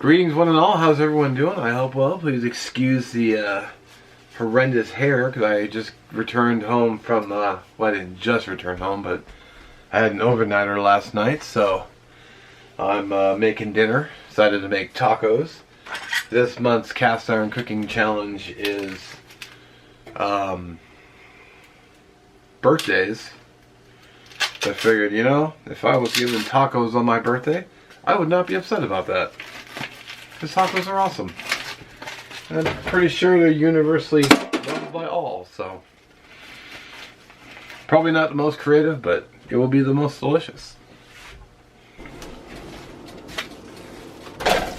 Greetings one and all, how's everyone doing? I hope well. Please excuse the horrendous hair because I just returned home from, well, I didn't just return home, but I had an overnighter last night, so I'm making dinner. Decided to make tacos. This month's cast iron cooking challenge is birthdays. So I figured, you know, if I was given tacos on my birthday, I would not be upset about that. Because tacos are awesome. And I'm pretty sure they're universally loved by all, so. Probably not the most creative, but it will be the most delicious. I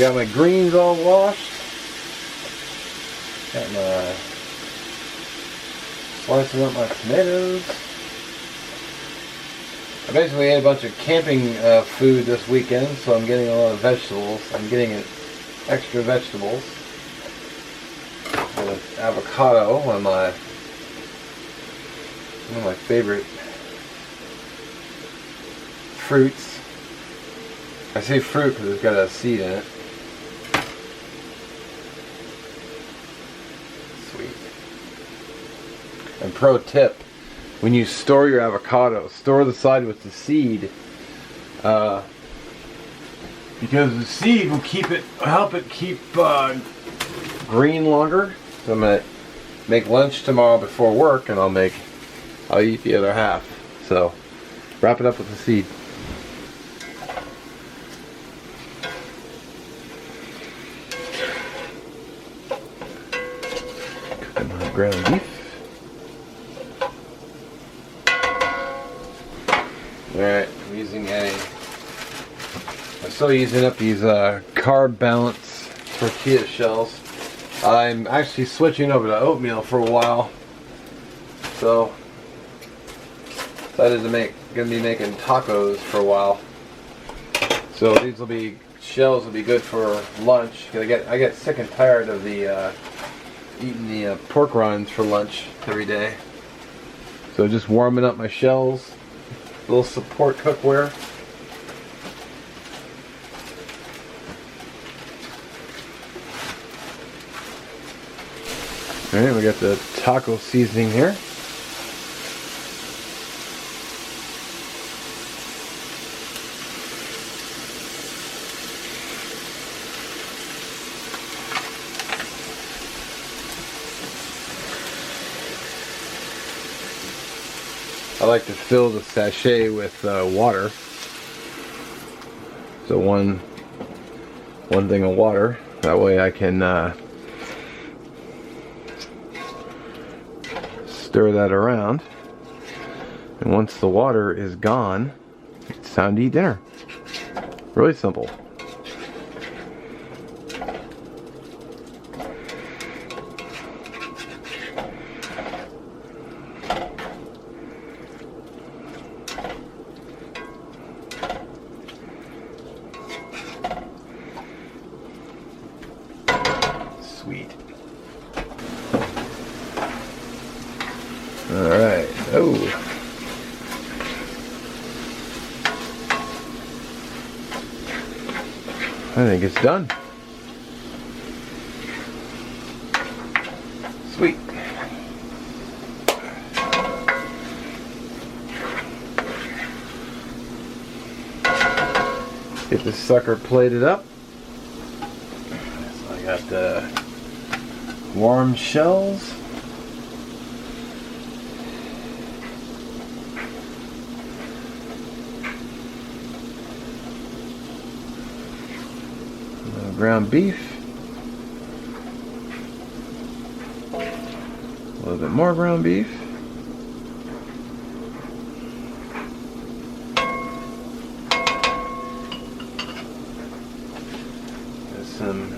got my greens all washed. Got my slicing up my tomatoes. I basically ate a bunch of camping food this weekend, so I'm getting a lot of vegetables. I'm getting extra vegetables. With avocado, one of my favorite fruits. I say fruit because it's got a seed in it. Sweet. And pro tip. When you store your avocado, store the side with the seed, because the seed will help it keep green longer. So I'm gonna make lunch tomorrow before work, and I'll eat the other half. So wrap it up with the seed. Cooking my ground beef. Alright, I'm still using up these carb balance tortilla shells. I'm actually switching over to oatmeal for a while. So, decided gonna be making tacos for a while. So shells will be good for lunch. I get sick and tired of eating the pork rinds for lunch every day. So just warming up my shells. Little support cookware. Alright, we got the taco seasoning here. I like to fill the sachet with water. So one thing of water. That way I can stir that around. And once the water is gone, it's time to eat dinner. Really simple. Sweet. Alright. Oh. I think it's done. Sweet. Get this sucker plated up. So I got the warm shells. Ground beef. A little bit more ground beef. Got some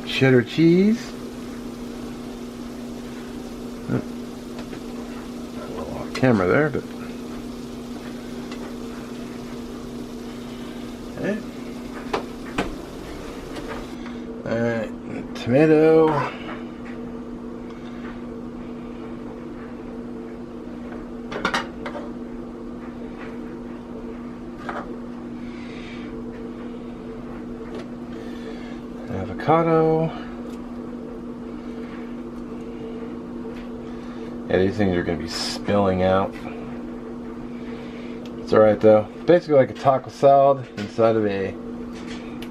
cheddar cheese. A little off camera there, but okay. Alright, tomato. avocado. Yeah, these things are going to be spilling out. It's alright though. Basically like a taco salad inside of a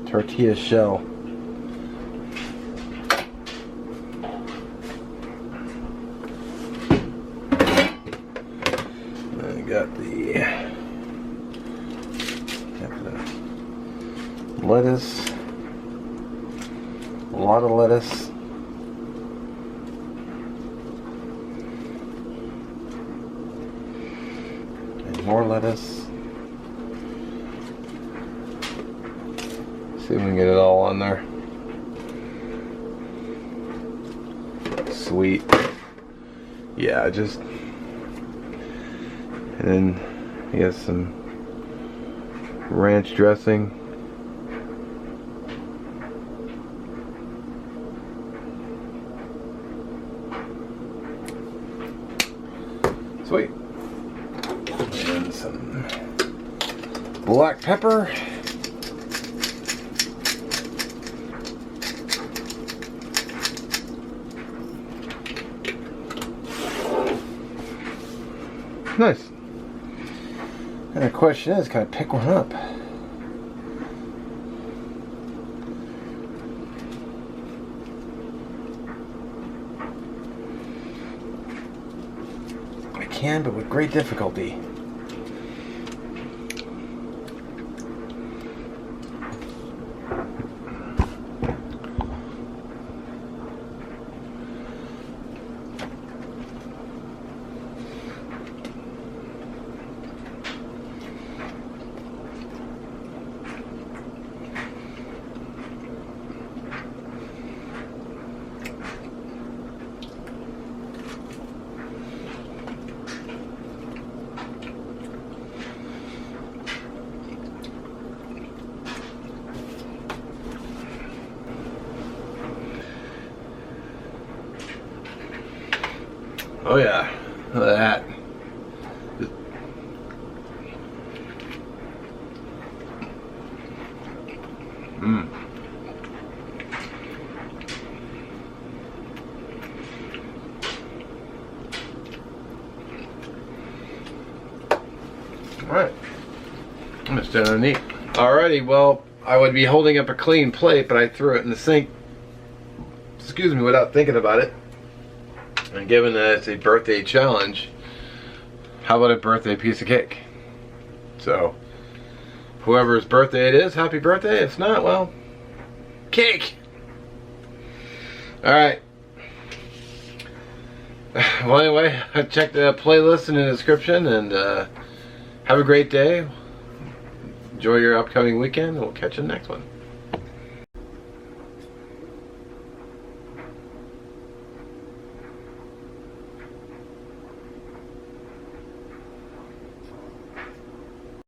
tortilla shell. Then we got the lettuce. A lot of lettuce. And more lettuce. See if we can get it all on there. Sweet. Yeah, just. And then you got some ranch dressing. Sweet. And some black pepper. Nice. And the question is, can I pick one up? I can, but with great difficulty. Oh yeah, look at that. Mmm. Alright. I'm gonna stand underneath. Alrighty, well, I would be holding up a clean plate, but I threw it in the sink, excuse me, without thinking about it. And given that it's a birthday challenge, how about a birthday piece of cake? So, whoever's birthday it is, happy birthday. If not, well, cake! Alright. Well, anyway, check the playlist in the description, and have a great day. Enjoy your upcoming weekend, and we'll catch you in the next one.